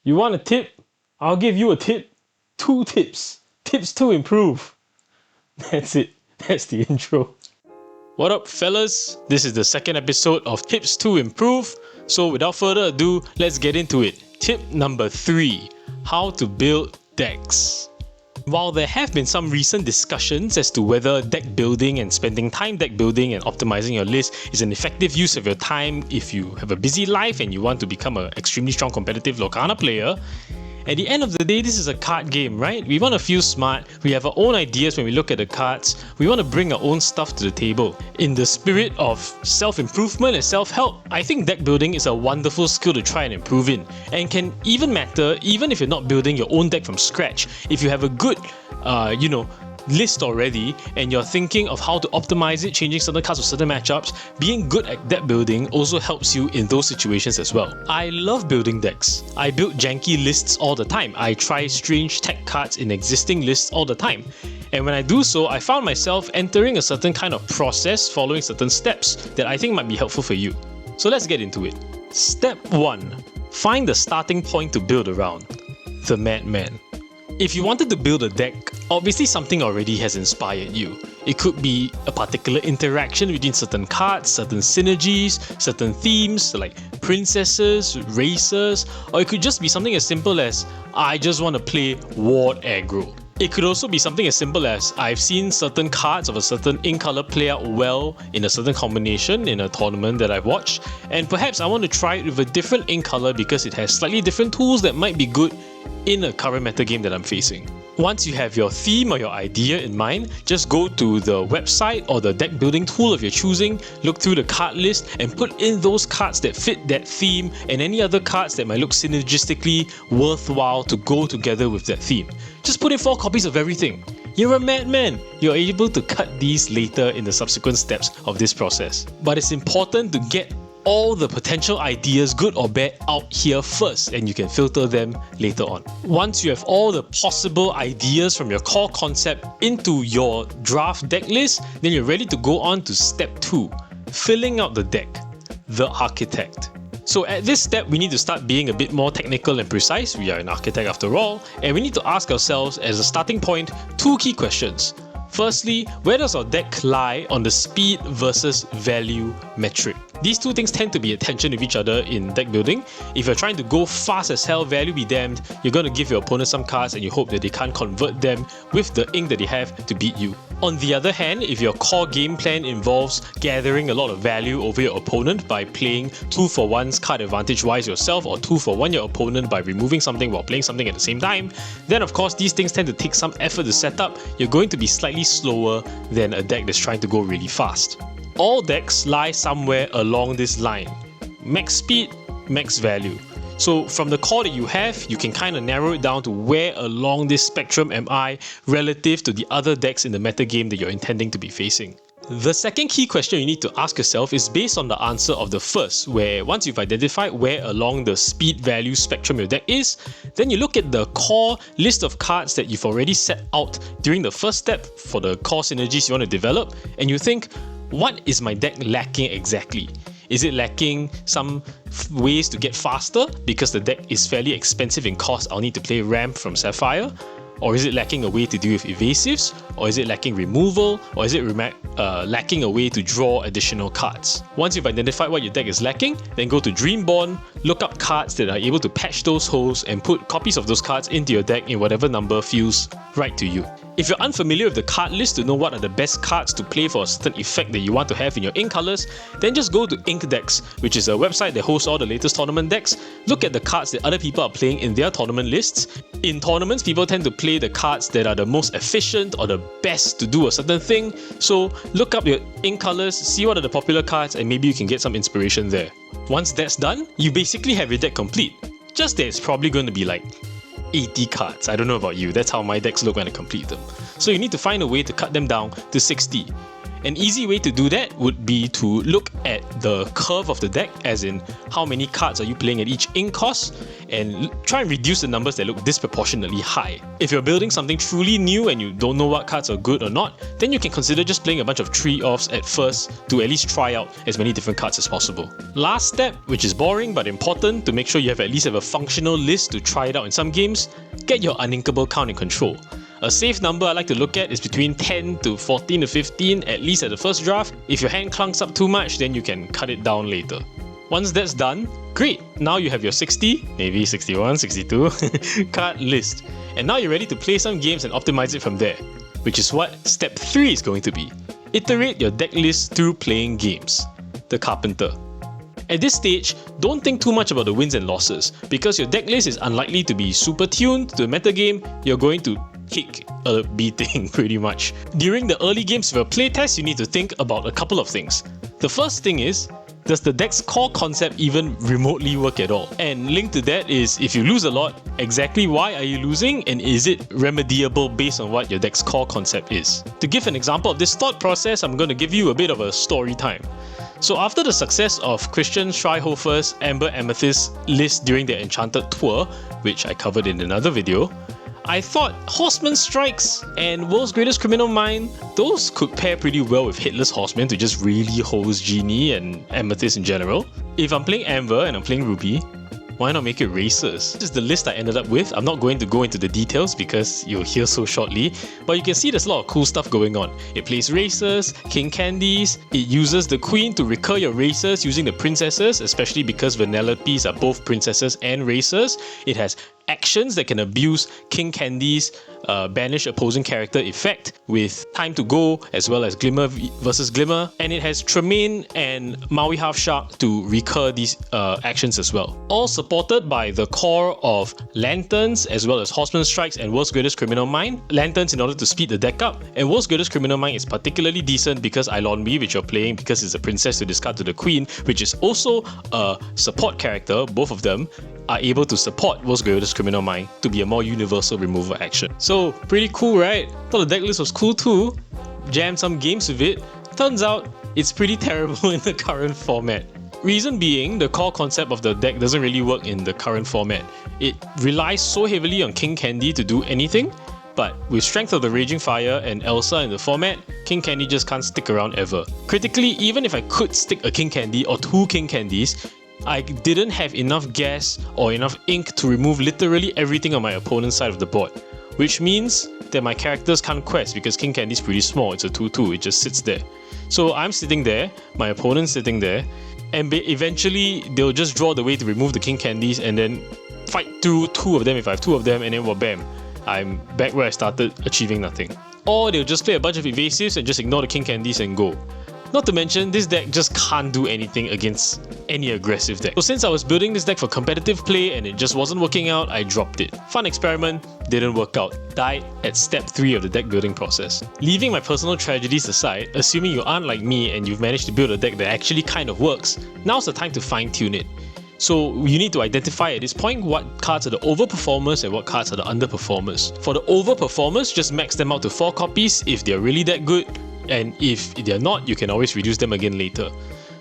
You want a tip? I'll give you a tip. 2 tips. Tips to improve. That's it. That's the intro. What up, fellas? This is the second episode of Tips to Improve. So without further ado, let's get into it. Tip number 3. How to build decks. While there have been some recent discussions as to whether deck building and spending time deck building and optimizing your list is an effective use of your time if you have a busy life and you want to become an extremely strong competitive Lorcana player, at the end of the day, this is a card game, right? We want to feel smart, we have our own ideas when we look at the cards, we want to bring our own stuff to the table. In the spirit of self-improvement and self-help, I think deck building is a wonderful skill to try and improve in, and can even matter even if you're not building your own deck from scratch. If you have a good, list already and you're thinking of how to optimize it, changing certain cards for certain matchups, being good at deck building also helps you in those situations as well. I love building decks. I build janky lists all the time. I try strange tech cards in existing lists all the time. And when I do so, I found myself entering a certain kind of process, following certain steps that I think might be helpful for you. So let's get into it. Step 1. Find the starting point to build around. The Madman. If you wanted to build a deck, obviously something already has inspired you. It could be a particular interaction between certain cards, certain synergies, certain themes like princesses, racers, or it could just be something as simple as, I just want to play ward aggro. It could also be something as simple as, I've seen certain cards of a certain ink color play out well in a certain combination in a tournament that I've watched, and perhaps I want to try it with a different ink color because it has slightly different tools that might be good in a current meta game that I'm facing. Once you have your theme or your idea in mind, just go to the website or the deck building tool of your choosing, look through the card list and put in those cards that fit that theme and any other cards that might look synergistically worthwhile to go together with that theme. Just put in 4 copies of everything. You're a madman! You're able to cut these later in the subsequent steps of this process. But it's important to get all the potential ideas, good or bad, out here first, and you can filter them later on. Once you have all the possible ideas from your core concept into your draft deck list, then you're ready to go on to step 2, filling out the deck, the architect. So at this step, we need to start being a bit more technical and precise. We are an architect after all, and we need to ask ourselves as a starting point 2 key questions. Firstly, where does our deck lie on the speed versus value metric? These 2 things tend to be at tension with each other in deck building. If you're trying to go fast as hell, value be damned, you're going to give your opponent some cards and you hope that they can't convert them with the ink that they have to beat you. On the other hand, if your core game plan involves gathering a lot of value over your opponent by playing 2-for-1s card advantage wise yourself, or 2-for-1 your opponent by removing something while playing something at the same time, then of course these things tend to take some effort to set up. You're going to be slightly slower than a deck that's trying to go really fast. All decks lie somewhere along this line. Max speed, max value. So from the core that you have, you can kind of narrow it down to where along this spectrum am I relative to the other decks in the meta game that you're intending to be facing. The second key question you need to ask yourself is based on the answer of the first, where once you've identified where along the speed value spectrum your deck is, then you look at the core list of cards that you've already set out during the first step for the core synergies you want to develop, and you think, what is my deck lacking exactly? Is it lacking some ways to get faster because the deck is fairly expensive in cost? I'll need to play Ramp from Sapphire. Or is it lacking a way to deal with evasives? Or is it lacking removal? Or is it lacking a way to draw additional cards? Once you've identified what your deck is lacking, then go to Dreamborn, look up cards that are able to patch those holes and put copies of those cards into your deck in whatever number feels right to you. If you're unfamiliar with the card list to know what are the best cards to play for a certain effect that you want to have in your ink colors, then just go to Ink Decks, which is a website that hosts all the latest tournament decks. Look at the cards that other people are playing in their tournament lists. In tournaments, people tend to play the cards that are the most efficient or the best to do a certain thing. So look up your ink colors, see what are the popular cards, and maybe you can get some inspiration there. Once that's done, you basically have your deck complete. Just that it's probably going to be like 80 cards. I don't know about you, that's how my decks look when I complete them. So you need to find a way to cut them down to 60. An easy way to do that would be to look at the curve of the deck, as in how many cards are you playing at each ink cost, and try and reduce the numbers that look disproportionately high. If you're building something truly new and you don't know what cards are good or not, then you can consider just playing a bunch of tree-offs at first to at least try out as many different cards as possible. Last step, which is boring but important to make sure you at least have a functional list to try it out in some games, get your uninkable count in control. A safe number I like to look at is between 10 to 14 to 15, at least at the first draft. If your hand clunks up too much, then you can cut it down later. Once that's done, great! Now you have your 60, maybe 61, 62 card list. And now you're ready to play some games and optimize it from there, which is what step 3 is going to be. Iterate your deck list through playing games. The Carpenter. At this stage, don't think too much about the wins and losses, because your deck list is unlikely to be super tuned to the metagame. You're going to kick a beating pretty much. During the early games of a playtest, you need to think about a couple of things. The first thing is, does the deck's core concept even remotely work at all? And linked to that is, if you lose a lot, exactly why are you losing, and is it remediable based on what your deck's core concept is? To give an example of this thought process, I'm going to give you a bit of a story time. So after the success of Christian Schreihofer's Amber Amethyst list during their Enchanted tour, which I covered in another video, I thought Horseman Strikes and World's Greatest Criminal Mind, those could pair pretty well with Headless Horseman to just really hose Genie and Amethyst in general. If I'm playing Amber and I'm playing Ruby, why not make it Racers? This is the list I ended up with. I'm not going to go into the details because you'll hear so shortly, but you can see there's a lot of cool stuff going on. It plays Racers, King Candies, it uses the Queen to recur your Racers using the Princesses, especially because Vanellope's are both Princesses and Racers. It has actions that can abuse King Candy's banish opposing character effect with Time to Go, as well as Glimmer versus Glimmer, and it has Tremaine and Maui Half Shark to recur these actions as well. All supported by the core of Lanterns, as well as Horseman Strikes and World's Greatest Criminal Mind. Lanterns in order to speed the deck up, and World's Greatest Criminal Mind is particularly decent because Eilonwy, which you're playing because it's a princess to discard to the Queen, which is also a support character. Both of them are able to support World's Greatest Criminal Mind to be a more universal removal action. So pretty cool, right? Thought the deck list was cool too. Jammed some games with it. Turns out it's pretty terrible in the current format. Reason being, the core concept of the deck doesn't really work in the current format. It relies so heavily on King Candy to do anything, but with Strength of the Raging Fire and Elsa in the format, King Candy just can't stick around ever. Critically, even if I could stick a King Candy or two King Candies, I didn't have enough gas or enough ink to remove literally everything on my opponent's side of the board, which means that my characters can't quest because King Candy's pretty small. It's a 2/2, it just sits there. So I'm sitting there, my opponent's sitting there, and eventually they'll just draw the way to remove the King Candies and then fight through two of them if I have two of them, and then well, bam, I'm back where I started, achieving nothing. Or they'll just play a bunch of evasives and just ignore the King Candies and go. Not to mention, this deck just can't do anything against any aggressive deck. So since I was building this deck for competitive play and it just wasn't working out, I dropped it. Fun experiment, didn't work out. Died at step 3 of the deck building process. Leaving my personal tragedies aside, assuming you aren't like me and you've managed to build a deck that actually kind of works, now's the time to fine tune it. So you need to identify at this point what cards are the overperformers and what cards are the underperformers. For the overperformers, just max them out to 4 copies if they're really that good, and if they're not, you can always reduce them again later.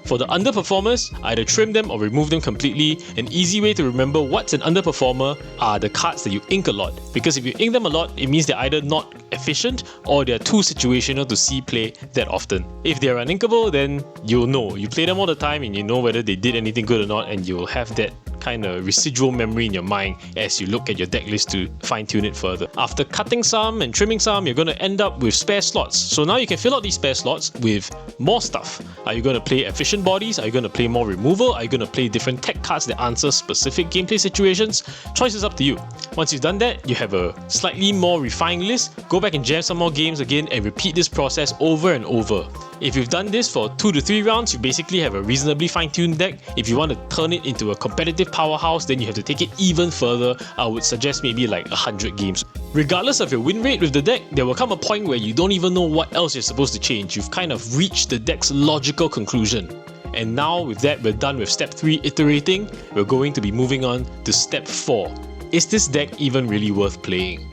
For the underperformers, either trim them or remove them completely. An easy way to remember what's an underperformer are the cards that you ink a lot, because if you ink them a lot, it means they're either not efficient or they're too situational to see play that often. If they're uninkable, then you'll know. You play them all the time and you know whether they did anything good or not, and you'll have that kind of residual memory in your mind as you look at your deck list to fine-tune it further. After cutting some and trimming some, you're going to end up with spare slots. So now you can fill out these spare slots with more stuff. Are you going to play efficient bodies? Are you going to play more removal? Are you going to play different tech cards that answer specific gameplay situations? Choice is up to you. Once you've done that, you have a slightly more refined list. Go back and jam some more games again and repeat this process over and over. If you've done this for 2 to 3 rounds, you basically have a reasonably fine-tuned deck. If you want to turn it into a competitive powerhouse, then you have to take it even further. I would suggest maybe like 100 games. Regardless of your win rate with the deck, there will come a point where you don't even know what else you're supposed to change. You've kind of reached the deck's logical conclusion. And now with that, we're done with step 3, iterating. We're going to be moving on to step 4. Is this deck even really worth playing?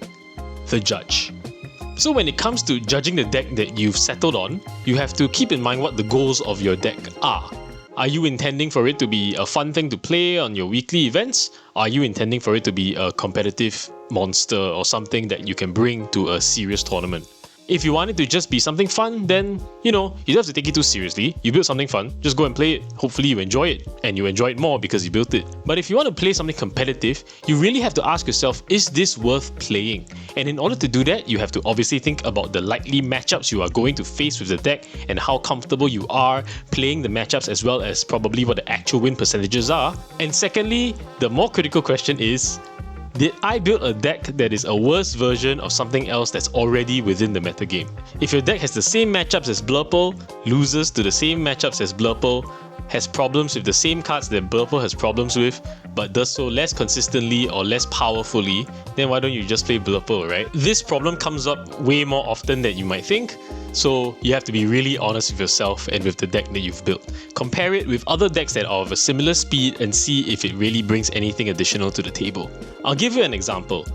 The Judge. So when it comes to judging the deck that you've settled on, you have to keep in mind what the goals of your deck are. Are you intending for it to be a fun thing to play on your weekly events? Are you intending for it to be a competitive monster or something that you can bring to a serious tournament? If you want it to just be something fun, then, you don't have to take it too seriously. You build something fun, just go and play it. Hopefully you enjoy it, and you enjoy it more because you built it. But if you want to play something competitive, you really have to ask yourself, is this worth playing? And in order to do that, you have to obviously think about the likely matchups you are going to face with the deck and how comfortable you are playing the matchups, as well as probably what the actual win percentages are. And secondly, the more critical question is, did I build a deck that is a worse version of something else that's already within the metagame? If your deck has the same matchups as Blurple, loses to the same matchups as Blurple, has problems with the same cards that Blurple has problems with, but does so less consistently or less powerfully, then why don't you just play Blurple, right? This problem comes up way more often than you might think, so you have to be really honest with yourself and with the deck that you've built. Compare it with other decks that are of a similar speed and see if it really brings anything additional to the table. I'll give you an example.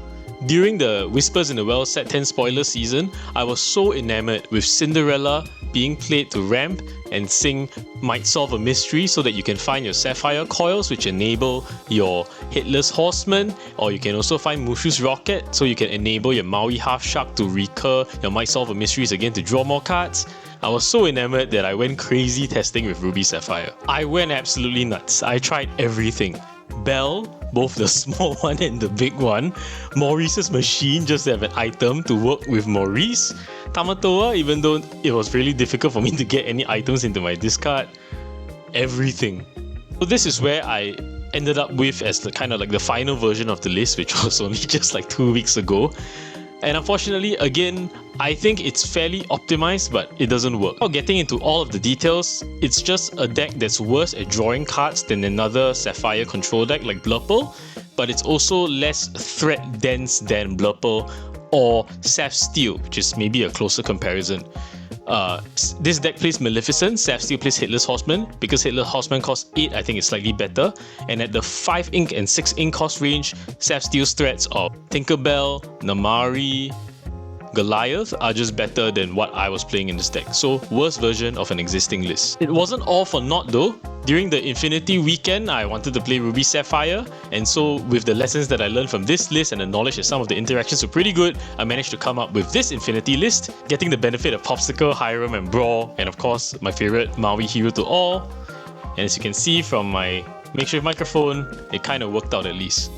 During the Whispers in the Well Set 10 spoiler season, I was so enamored with Cinderella being played to ramp and sing Might Solve a Mystery so that you can find your Sapphire Coils, which enable your Headless Horseman, or you can also find Mushu's Rocket so you can enable your Maui Half Shark to recur your Might Solve a Mysteries again to draw more cards. I was so enamored that I went crazy testing with Ruby Sapphire. I went absolutely nuts. I tried everything. Belle, both the small one and the big one. Maurice's Machine, just to have an item to work with Maurice. Tamatoa, even though it was really difficult for me to get any items into my discard. Everything. So this is where I ended up with as the kind of like the final version of the list, which was only just like 2 weeks ago. And unfortunately, again, I think it's fairly optimized, but it doesn't work. Without getting into all of the details, it's just a deck that's worse at drawing cards than another Sapphire control deck like Blurple, but it's also less threat dense than Blurple or Saph Steel, which is maybe a closer comparison. This deck plays Maleficent, Saph Steel plays Headless Horseman. Because Headless Horseman costs 8, I think it's slightly better. And at the 5 ink and 6 ink cost range, Saph Steel's threats of Tinkerbell, Namari, Goliath are just better than what I was playing in this deck. So, worst version of an existing list. It wasn't all for naught though. During the Infinity weekend, I wanted to play Ruby Sapphire, and so with the lessons that I learned from this list and the knowledge that some of the interactions were pretty good, I managed to come up with this Infinity list, getting the benefit of Popsicle, Hiram and Brawl, and of course my favorite Maui Hero to All. And as you can see from my makeshift microphone, it kind of worked out at least.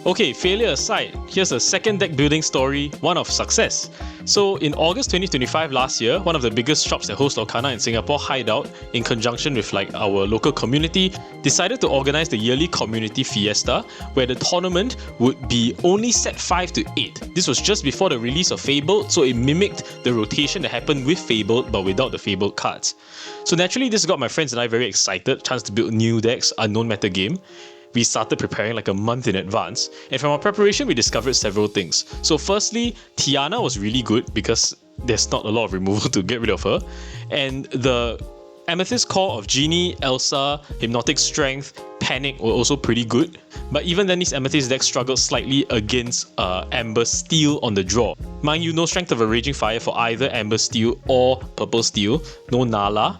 Okay, failure aside, here's a second deck building story, one of success. So in August 2025 last year, one of the biggest shops that host Lorcana in Singapore, Hideout, in conjunction with our local community, decided to organize the yearly community fiesta, where the tournament would be only set 5 to 8. This was just before the release of Fabled, so it mimicked the rotation that happened with Fabled but without the Fabled cards. So naturally this got my friends and I very excited, chance to build new decks, unknown metagame. We started preparing like a month in advance, and from our preparation we discovered several things. So firstly, Tiana was really good because there's not a lot of removal to get rid of her, and the Amethyst Core of Genie, Elsa, Hypnotic Strength, Panic were also pretty good, but even then these Amethyst decks struggled slightly against Amber Steel on the draw. Mind you, no Strength of a Raging Fire for either Amber Steel or Purple Steel, no Nala,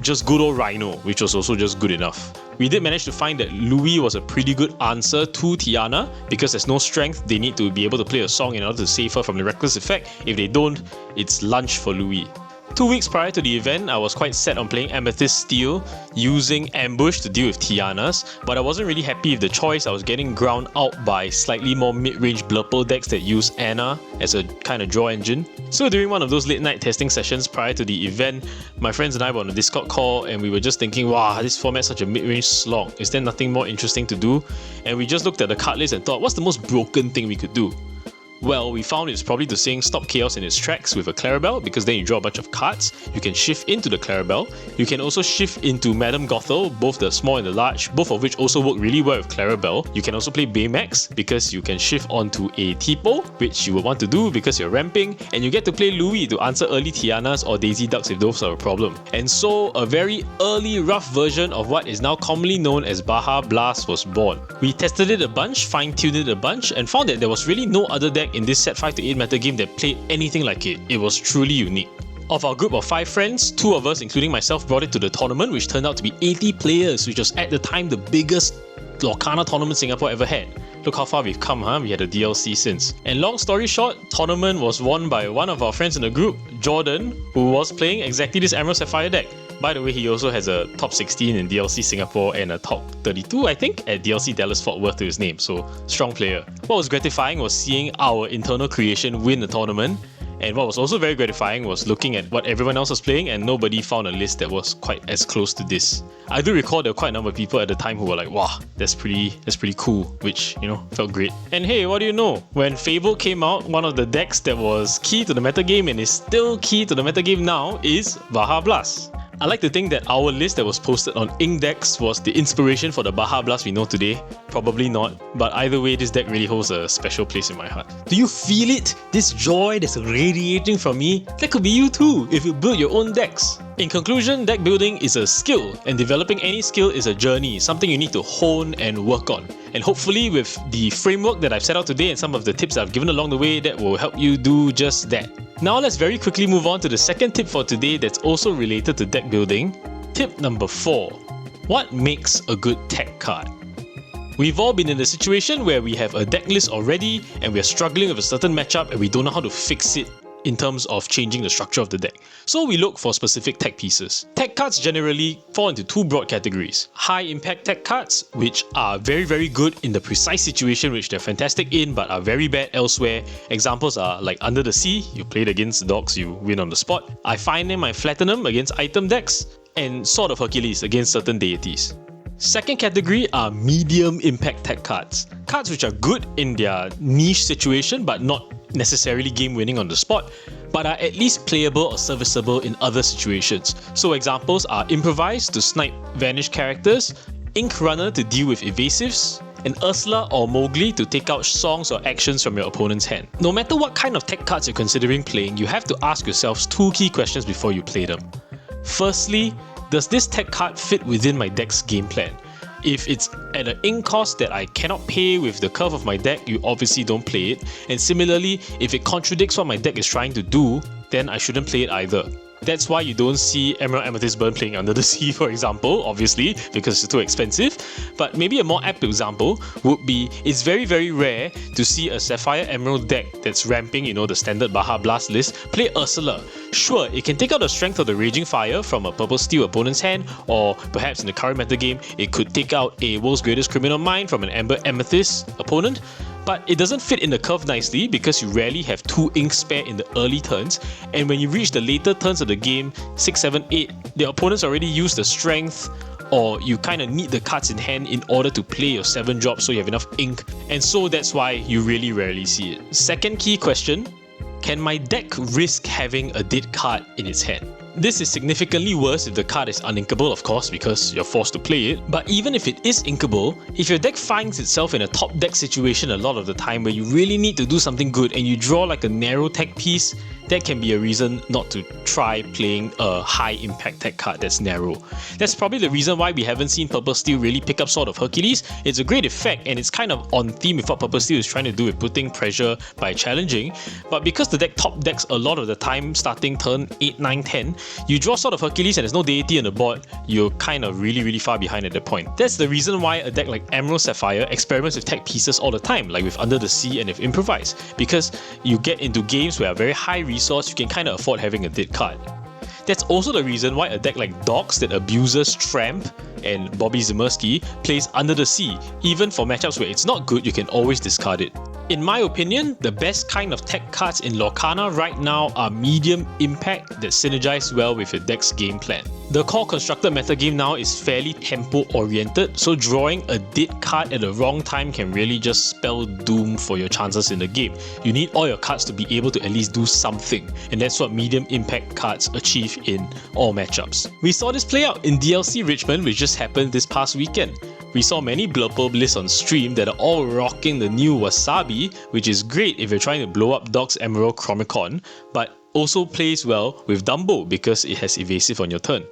just good old Rhino, which was also just good enough. We did manage to find that Louis was a pretty good answer to Tiana, because there's no strength, they need to be able to play a song in order to save her from the reckless effect. If they don't, it's lunch for Louis. 2 weeks prior to the event, I was quite set on playing Amethyst Steel using Ambush to deal with Tianas, but I wasn't really happy with the choice. I was getting ground out by slightly more mid-range Blurple decks that use Anna as a kind of draw engine. So during one of those late night testing sessions prior to the event, my friends and I were on a Discord call and we were just thinking, wow, this format's such a mid-range slog. Is there nothing more interesting to do? And we just looked at the card list and thought, what's the most broken thing we could do? Well, we found it's probably to saying stop chaos in its tracks with a Clarabelle, because then you draw a bunch of cards. You can shift into the Clarabelle. You can also shift into Madame Gothel, both the small and the large, both of which also work really well with Clarabelle. You can also play Baymax because you can shift onto a Tipo, which you would want to do because you're ramping, and you get to play Louis to answer early Tianas or Daisy Ducks if those are a problem. And so a very early rough version of what is now commonly known as Baja Blast was born. We tested it a bunch, fine-tuned it a bunch, and found that there was really no other deck deck in this set 5 to 8 metagame that played anything like it. It was truly unique. Of our group of 5 friends, 2 of us, including myself, brought it to the tournament, which turned out to be 80 players, which was at the time the biggest Lorcana tournament Singapore ever had. Look how far we've come, huh? We had a DLC since. And long story short, tournament was won by one of our friends in the group, Jordan, who was playing exactly this Emerald Sapphire deck. By the way, he also has a top 16 in DLC Singapore and a top 32, I think, at DLC Dallas Fort Worth to his name, so strong player. What was gratifying was seeing our internal creation win the tournament, and what was also very gratifying was looking at what everyone else was playing and nobody found a list that was quite as close to this. I do recall there were quite a number of people at the time who were like, wow, that's pretty cool, which, felt great. And hey, what do you know? When Fable came out, one of the decks that was key to the metagame and is still key to the metagame now is Baja Blast. I like to think that our list that was posted on Index was the inspiration for the Baja Blast we know today. Probably not, but either way, this deck really holds a special place in my heart. Do you feel it? This joy that's radiating from me? That could be you too, if you build your own decks. In conclusion, deck building is a skill, and developing any skill is a journey, something you need to hone and work on. And hopefully with the framework that I've set out today and some of the tips I've given along the way, that will help you do just that. Now let's very quickly move on to the second tip for today that's also related to deck building. Tip number 4. What makes a good tech card? We've all been in a situation where we have a deck list already and we're struggling with a certain matchup and we don't know how to fix it in terms of changing the structure of the deck. So we look for specific tech pieces. Tech cards generally fall into 2 broad categories. High impact tech cards, which are very good in the precise situation which they're fantastic in but are very bad elsewhere. Examples are like Under the Sea, you play it against the dogs, you win on the spot. I find them my Platinum against item decks, and Sword of Hercules against certain deities. Second category are medium impact tech cards. Cards which are good in their niche situation but not necessarily game winning on the spot, but are at least playable or serviceable in other situations. So examples are Improvise to snipe vanished characters, Ink Runner to deal with evasives, and Ursula or Mowgli to take out songs or actions from your opponent's hand. No matter what kind of tech cards you're considering playing, you have to ask yourselves 2 key questions before you play them. Firstly, does this tech card fit within my deck's game plan? If it's at an ink cost that I cannot pay with the curve of my deck, you obviously don't play it. And similarly, if it contradicts what my deck is trying to do, then I shouldn't play it either. That's why you don't see Emerald Amethyst Burn playing Under the Sea, for example, obviously, because it's too expensive. But maybe a more apt example would be, it's very rare to see a Sapphire Emerald deck that's ramping, the standard Baja Blast list, play Ursula. Sure, it can take out the strength of the Raging Fire from a Purple Steel opponent's hand, or perhaps in the current metagame, it could take out a World's Greatest Criminal Mind from an Amber Amethyst opponent. But it doesn't fit in the curve nicely because you rarely have 2 ink spare in the early turns, and when you reach the later turns of the game, 6, 7, 8, the opponent's already used the strength, or you kind of need the cards in hand in order to play your 7 drops so you have enough ink, and so that's why you really rarely see it. Second key question, can my deck risk having a dead card in its hand? This is significantly worse if the card is uninkable, of course, because you're forced to play it. But even if it is inkable, if your deck finds itself in a top deck situation a lot of the time where you really need to do something good and you draw like a narrow tech piece, that can be a reason not to try playing a high impact tech card that's narrow. That's probably the reason why we haven't seen Purple Steel really pick up Sword of Hercules. It's a great effect and it's kind of on theme with what Purple Steel is trying to do with putting pressure by challenging. But because the deck top decks a lot of the time starting turn 8, 9, 10, you draw Sword of Hercules and there's no deity on the board, you're kind of really far behind at that point. That's the reason why a deck like Emerald Sapphire experiments with tech pieces all the time, like with Under the Sea and with Improvise, because you get into games where a very high resource, you can kind of afford having a dead card. That's also the reason why a deck like Dogs that abuses Tramp and Bobby Zimmerski plays Under the Sea. Even for matchups where it's not good, you can always discard it. In my opinion, the best kind of tech cards in Lorcana right now are medium impact that synergize well with your deck's game plan. The core constructed metagame now is fairly tempo oriented, so drawing a dead card at the wrong time can really just spell doom for your chances in the game. You need all your cards to be able to at least do something, and that's what medium impact cards achieve in all matchups. We saw this play out in DLC Richmond, which just happened this past weekend. We saw many Blurple lists on stream that are all rocking the new Wasabi, which is great if you're trying to blow up Doc's Emerald Chromicon, but also plays well with Dumbo because it has evasive on your turn.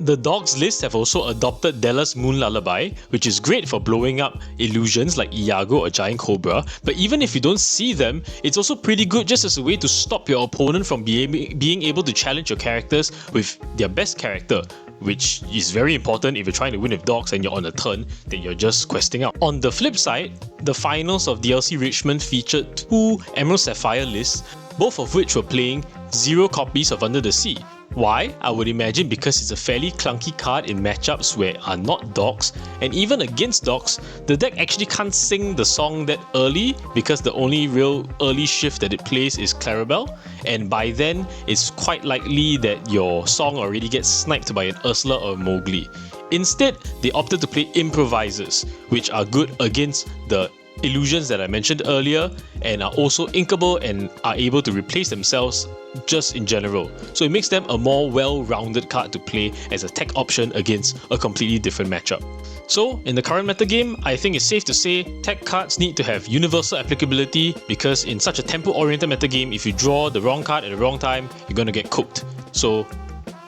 The dogs list have also adopted Della's Moon Lullaby, which is great for blowing up illusions like Iago or Giant Cobra, but even if you don't see them, it's also pretty good just as a way to stop your opponent from being able to challenge your characters with their best character, which is very important if you're trying to win with dogs and you're on a turn that you're just questing out. On the flip side, the finals of DLC Richmond featured 2 Emerald Sapphire lists, both of which were playing 0 copies of Under the Sea. Why? I would imagine because it's a fairly clunky card in matchups where are not dogs, and even against dogs, the deck actually can't sing the song that early because the only real early shift that it plays is Clarabelle, and by then it's quite likely that your song already gets sniped by an Ursula or a Mowgli. Instead, they opted to play improvisers, which are good against the illusions that I mentioned earlier and are also inkable and are able to replace themselves just in general. So it makes them a more well-rounded card to play as a tech option against a completely different matchup. So in the current metagame, I think it's safe to say tech cards need to have universal applicability because in such a tempo-oriented metagame, if you draw the wrong card at the wrong time, you're gonna get cooked. So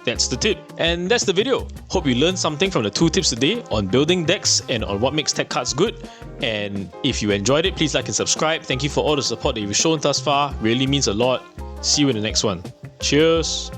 that's the tip. And that's the video. Hope you learned something from the 2 tips today on building decks and on what makes tech cards good. And if you enjoyed it, please like and subscribe. Thank you for all the support that you've shown thus far. Really means a lot. See you in the next one. Cheers!